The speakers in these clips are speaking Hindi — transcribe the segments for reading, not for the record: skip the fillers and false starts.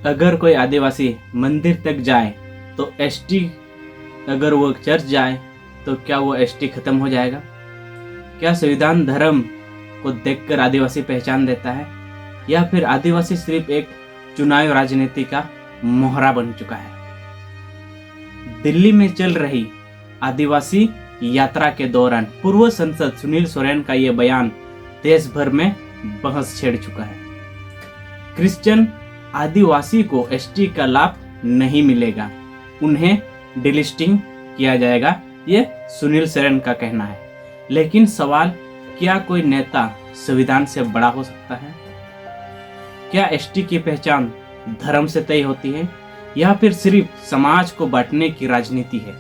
अगर कोई आदिवासी मंदिर तक जाए तो एसटी, अगर वो चर्च जाए तो क्या वो एसटी खत्म हो जाएगा? क्या संविधान धर्म को देखकर आदिवासी पहचान देता है, या फिर आदिवासी सिर्फ एक चुनाव राजनीति का मोहरा बन चुका है? दिल्ली में चल रही आदिवासी यात्रा के दौरान पूर्व सांसद सुनील सोरेन का यह बयान देश भर में बहस छेड़ चुका है। क्रिश्चियन आदिवासी को एसटी का लाभ नहीं मिलेगा, उन्हें डिलिस्टिंग किया जाएगा, ये सुनील सोरेन का कहना है। लेकिन सवाल, क्या कोई नेता संविधान से बड़ा हो सकता है? क्या एसटी की पहचान धर्म से तय होती है, या फिर सिर्फ समाज को बांटने की राजनीति है?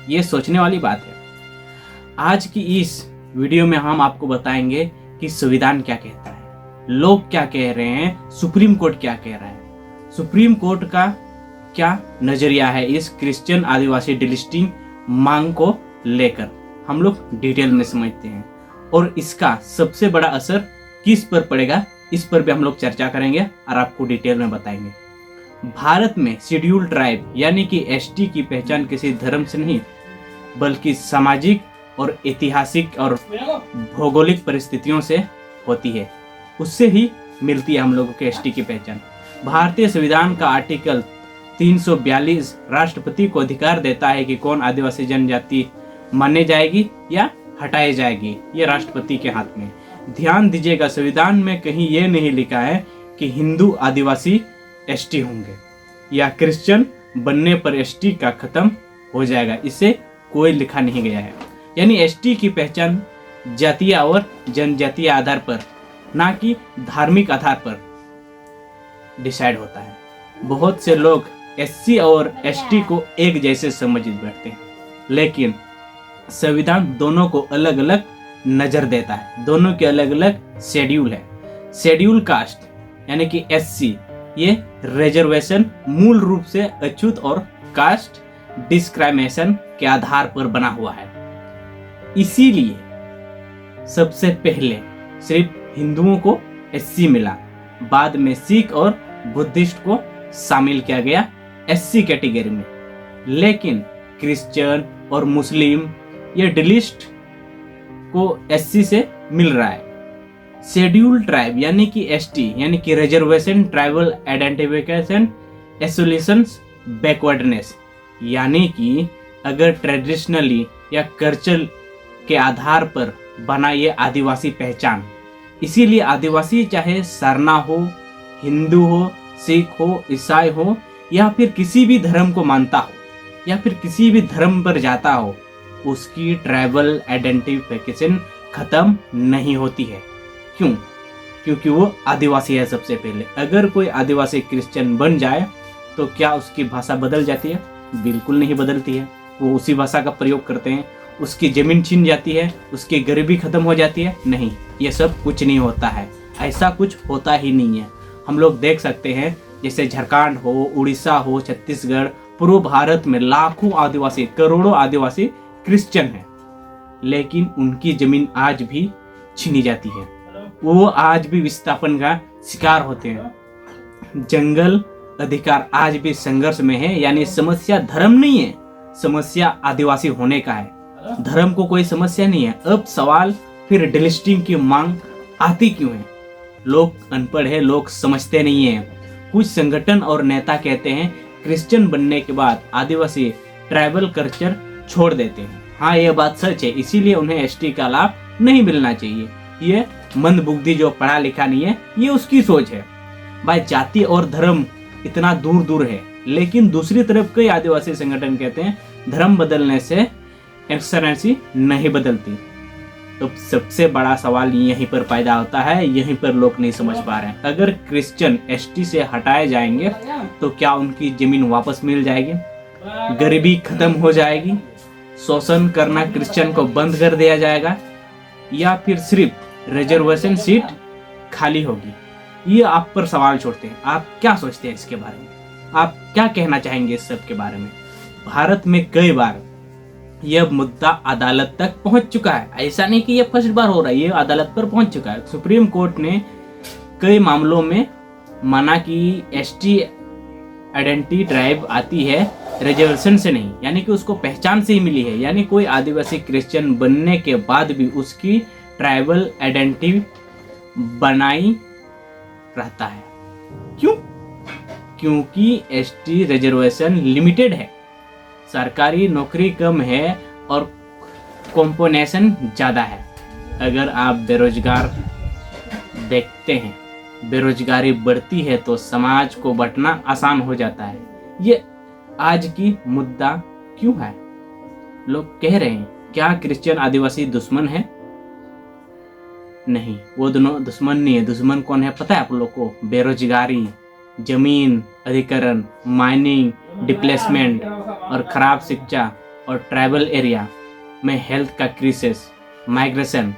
ये सोचने वाली बात है। आज की इस वीडियो में हम आपको बताएंगे कि संविधान क्या कहता है, लोग क्या कह रहे हैं, सुप्रीम कोर्ट क्या कह रहा है, सुप्रीम कोर्ट का क्या नजरिया है इस क्रिश्चियन आदिवासी डिलिस्टिंग मांग को लेकर, हम लोग डिटेल में समझते हैं। और इसका सबसे बड़ा असर किस पर पड़ेगा, इस पर भी हम लोग चर्चा करेंगे और आपको डिटेल में बताएंगे। भारत में शेड्यूल ट्राइब यानी कि एसटी की पहचान किसी धर्म से नहीं बल्कि सामाजिक और ऐतिहासिक और भौगोलिक परिस्थितियों से होती है, उससे ही मिलती है हम लोगों के एसटी की पहचान। भारतीय संविधान का आर्टिकल 342 राष्ट्रपति को अधिकार देता है कि कौन आदिवासी जनजाति माने जाएगी या हटाई जाएगी, ये राष्ट्रपति के हाथ में। ध्यान दीजिएगा, संविधान में कहीं ये नहीं लिखा है कि हिंदू आदिवासी एसटी होंगे या क्रिश्चियन बनने पर एसटी का खत्म हो जाएगा, इसे कोई लिखा नहीं गया है। यानी एसटी की पहचान जातीय और जनजातीय आधार पर, ना कि धार्मिक आधार पर डिसाइड होता है। बहुत से लोग एससी और एसटी को एक जैसे समझ बैठते हैं, लेकिन संविधान दोनों को अलग अलग नजर देता है, दोनों के अलग अलग शेड्यूल है। शेड्यूल कास्ट यानी कि एससी, ये रिजर्वेशन मूल रूप से अछूत और कास्ट डिस्क्रिमिनेशन के आधार पर बना हुआ है। इसीलिए सबसे पहले सिर्फ हिंदुओं को एससी मिला, बाद में सिख और बुद्धिस्ट को शामिल किया गया एससी कैटेगरी में। लेकिन क्रिश्चियन और मुस्लिम ये डिलिस्ट को एससी से मिल रहा है। शेड्यूल ट्राइब यानी कि एसटी यानी कि रिजर्वेशन ट्राइबल आइडेंटिफिकेशन एसोल्यूशंस बैकवर्डनेस, यानी कि अगर ट्रेडिशनली या कल्चर के आधार पर बना ये आदिवासी पहचान, इसीलिए आदिवासी चाहे सरना हो, हिंदू हो, सिख हो, ईसाई हो, या फिर किसी भी धर्म को मानता हो या फिर किसी भी धर्म पर जाता हो, उसकी ट्राइबल आइडेंटिफिकेशन खत्म नहीं होती है। क्यों? क्योंकि वो आदिवासी है। सबसे पहले अगर कोई आदिवासी क्रिश्चियन बन जाए तो क्या उसकी भाषा बदल जाती है? बिल्कुल नहीं बदलती है। वो उसी भाषा का प्रयोग करते हैं। उसकी जमीन छीन जाती है, उसकी गरीबी खत्म हो जाती है? नहीं, ये सब कुछ नहीं होता है, ऐसा कुछ होता ही नहीं है। हम लोग देख सकते हैं जैसे झारखंड हो, उड़ीसा हो, छत्तीसगढ़, पूर्व भारत में लाखों आदिवासी, करोड़ों आदिवासी क्रिश्चियन हैं, लेकिन उनकी जमीन आज भी छीनी जाती है, वो आज भी विस्थापन का शिकार होते हैं। जंगल अधिकार आज भी संघर्ष में है। यानी समस्या धर्म नहीं है, समस्या आदिवासी होने का है, धर्म को कोई समस्या नहीं है। अब सवाल फिर डिलिस्टिंग की मांग आती क्यों है? लोग अनपढ़ है, लोग समझते नहीं है। कुछ संगठन और नेता कहते हैं क्रिश्चियन बनने के बाद आदिवासी ट्राइबल कल्चर छोड़ देते हैं। हाँ, यह बात सच है, इसीलिए उन्हें एसटी का लाभ नहीं मिलना चाहिए। ये मंदबुद्धि जो पढ़ा लिखा नहीं है, ये उसकी सोच है। भाई, जाति और धर्म इतना दूर दूर है, लेकिन दूसरी तरफ कई आदिवासी संगठन कहते हैं धर्म बदलने से एक्सलेंसी नहीं बदलती। तो सबसे बड़ा सवाल यहीं पर पैदा होता है, यहीं पर लोग नहीं समझ पा रहे हैं। अगर क्रिश्चियन एसटी से हटाए जाएंगे तो क्या उनकी जमीन वापस मिल जाएगी? गरीबी खत्म हो जाएगी? शोषण करना क्रिश्चियन को बंद कर दिया जाएगा? या फिर सिर्फ रिजर्वेशन सीट खाली होगी? ये आप पर सवाल छोड़ते हैं। आप क्या सोचते हैं इसके बारे में? आप क्या कहना चाहेंगे इस सब के बारे में? भारत में कई बार यह मुद्दा अदालत तक पहुंच चुका है। ऐसा नहीं कि यह फर्स्ट बार हो रहा है, यह अदालत पर पहुंच चुका है। सुप्रीम कोर्ट ने कई मामलों में माना कि एसटी आइडेंटिटी ड्राइव आती है रिजर्वेशन से नहीं, यानी कि उसको पहचान से ही मिली है। यानी कोई आदिवासी क्रिश्चियन बनने के बाद भी उसकी ट्राइबल आइडेंटिटी बनाई रहता है। क्यों? क्योंकि एसटी रिजर्वेशन लिमिटेड है, सरकारी नौकरी कम है और कॉम्पोनेशन ज़्यादा है। अगर आप बेरोजगार देखते हैं, बेरोजगारी बढ़ती है तो समाज को बांटना आसान हो जाता है। ये आज की मुद्दा क्यों है? लोग कह रहे हैं क्या क्रिश्चियन आदिवासी दुश्मन है? नहीं, वो दोनों दुश्मन नहीं है। दुश्मन कौन है पता है आप लोग को? बेरोजगारी, जमीन अधिकरण, माइनिंग, डिप्लेसमेंट और खराब शिक्षा और ट्राइबल एरिया में हेल्थ का क्राइसिस, माइग्रेशन।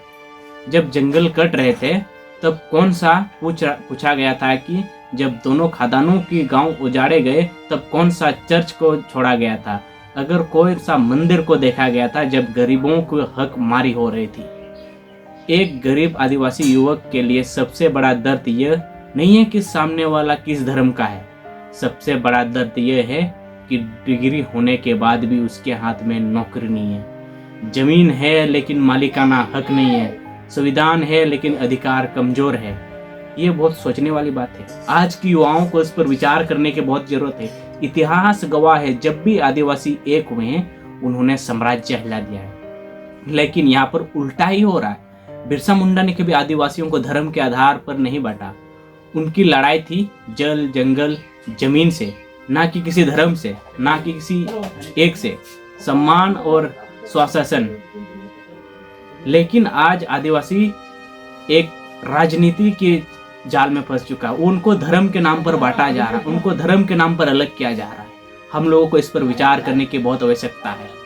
जब जंगल कट रहे थे तब कौन सा पूछा गया था कि जब दोनों खादानों के गांव उजाड़े गए तब कौन सा चर्च को छोड़ा गया था? अगर कोई सा मंदिर को देखा गया था जब गरीबों को हक मारी हो रही थी? एक गरीब आदिवासी युवक के लिए सबसे बड़ा दर्द यह नहीं है कि सामने वाला किस धर्म का है, सबसे बड़ा दर्द यह है कि डिग्री होने के बाद भी उसके हाथ में नौकरी नहीं है, जमीन है लेकिन मालिकाना हक नहीं है, संविधान है लेकिन अधिकार कमजोर है। ये बहुत सोचने वाली बात है। आज की युवाओं को इस पर विचार करने की बहुत जरूरत है। इतिहास गवाह है, जब भी आदिवासी एक हुए हैं उन्होंने साम्राज्य हिला दिया है। लेकिन यहाँ पर उल्टा ही हो रहा है। बिरसा मुंडा ने कभी आदिवासियों को धर्म के आधार पर नहीं बांटा। उनकी लड़ाई थी जल, जंगल, जमीन से, ना कि किसी धर्म से, ना कि किसी एक से, सम्मान और स्वशासन। लेकिन आज आदिवासी एक राजनीति के जाल में फंस चुका है। उनको धर्म के नाम पर बांटा जा रहा है, उनको धर्म के नाम पर अलग किया जा रहा है। हम लोगों को इस पर विचार करने की बहुत आवश्यकता है।